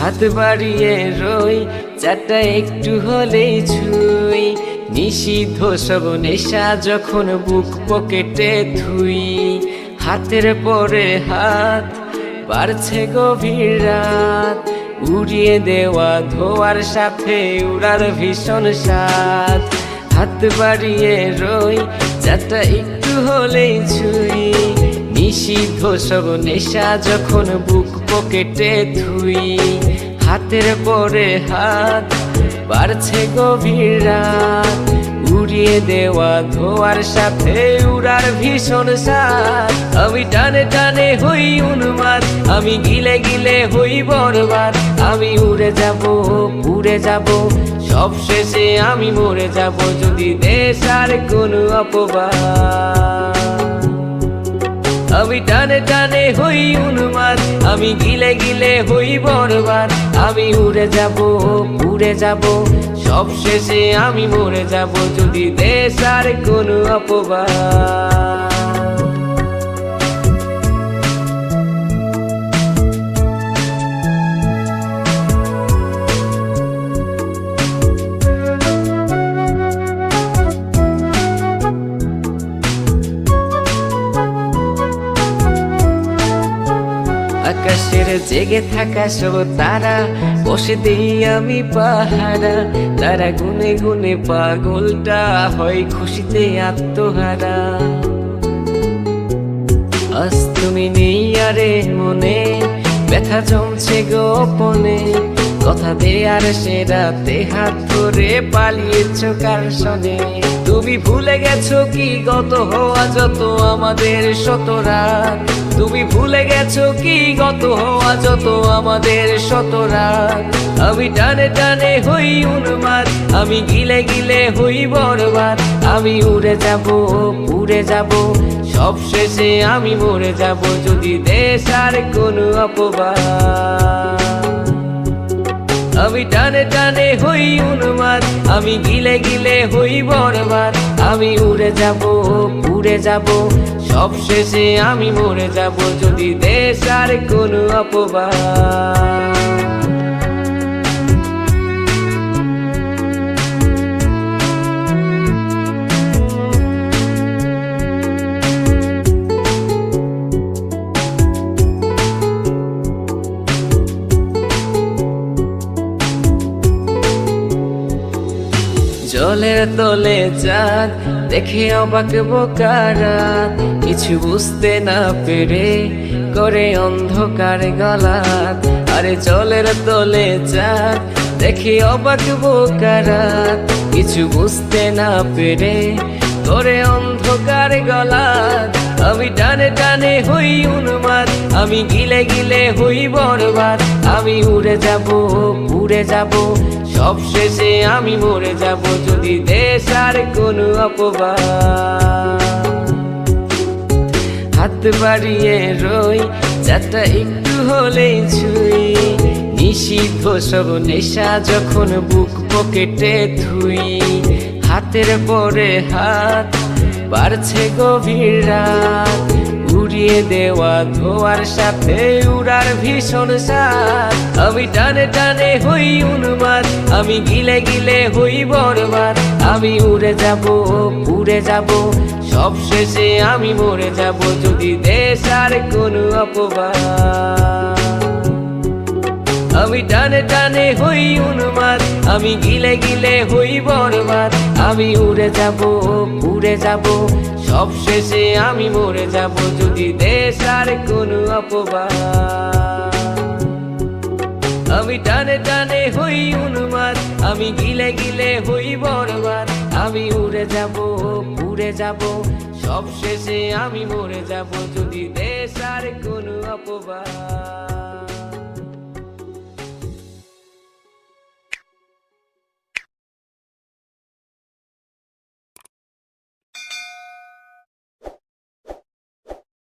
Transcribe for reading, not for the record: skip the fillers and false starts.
হাত বাড়িয়ে রই চাটা একটু হলেই ছুঁই, নিষিদ্ধ সব নেশা যখন বুক পকেটে থুই। হাতের পরে হাত বাড়ছে গভীর রাত, উড়িয়ে দেওয়া ধোয়ার সাথে উড়ার ভীষণ স্বাদ। হাত বাড়িয়ে রই চাটা একটু হলেই ছুঁই, নিষিদ্ধ সব নেশা যখন বুক পকেটে থুই। হাতের পরে হাত বাড়ছে গভীর রাত, উড়িয়ে দেওয়া ধোয়ার সাথে উড়ার ভীষণ স্বাদ। আমি টানে টানে হই উন্মাদ, আমি গিলে গিলে হই বরবাদ। আমি উড়ে যাব পুড়ে যাব, সব শেষে আমি মরে যাব যদি দেশ আর কোনো অপবাদ। আমি টানে টানে হই উন্মাদ, আমি গিলে গিলে হই বরবাদ। আমি উড়ে যাব পুড়ে যাব, সব শেষে আমি মরে যাব যদি দেশ আর কোনো অপবাদ। আকাশের জেগে থাকা সব তারা বসে দিই আমি পাহারা। তারা গুনে গুনে পাগলটা হয় খুশিতে আত্মহারা। আজ তুমি নেই আরে মনে, ব্যথা জমছে গোপনে। কথা দে আর সে রাতে হাত ধরে পালিয়েছ কার সনে। তুমি ভুলে গেছো কি গত হওয়া যত আমাদের শত রাত। তুমি ভুলে গেছো কি গত হওয়া যত আমাদের শত রাত। আমি টানে টানে হই উন্মাদ, আমি গিলে গিলে হই বরবাদ। আমি উড়ে যাব পুড়ে যাব, সব শেষে আমি মরে যাব যদি দেশ আর কোনো অপবাদ। আমি টানে টানে হই উন্মাদ, আমি গিলে গিলে হই বরবাদ। আমি উড়ে যাব পুড়ে যাব, সব শেষে আমি মরে যাব যদি দেশ আর কোনো অপবাদ। জলের তলে চাঁদ দেখে অবাক বোকারাত, কিছু বুঝতে না পেরে করে অন্ধকার গলাত। আরে জলের তলে চাঁদ দেখে অবাক বোকারাত, কিছু বুঝতে না পেরে করে অন্ধকার গলাত। আমি টানে টানে হই উন্মাদ, আমি গিলে গিলে হই বরবাদ। আমি উড়ে যাব পুড়ে যাব, সব শেষে আমি মরে যাব যদি দেশ আর কোনো অপবাদ। হাত বাড়িয়ে রই চাটা একটু হলেই ছুঁই, নিষিদ্ধ সব নেশা যখন বুক পকেটে থুই। হাতের পরে হাত বাড়ছে গভীর রাত, উড়িয়ে দেওয়া ধোয়ার সাথে উড়ার ভীষণ স্বাদ। আমি টানে টানে হই উন্মাদ, আমি গিলে গিলে হই বরবাদ। আমি উড়ে যাব পুড়ে যাব, সব শেষে আমি মরে যাব যদি দেশ আর কোনো অপবাদ। আমি টানে টানে হই উন্মাদ, আমি গিলে গিলে হই বরবাদ। আমি উড়ে যাব পুড়ে যাব, সব শেষে আমি মরে যাব যদি দেশ আর কোনো অপবাদ। আমি টানে টানে হই উন্মাদ, আমি গিলে গিলে হই বরবাদ। আমি উড়ে যাব পুড়ে যাব, সব শেষে আমি মরে যাব যদি দেশ আর কোনো অপবাদ।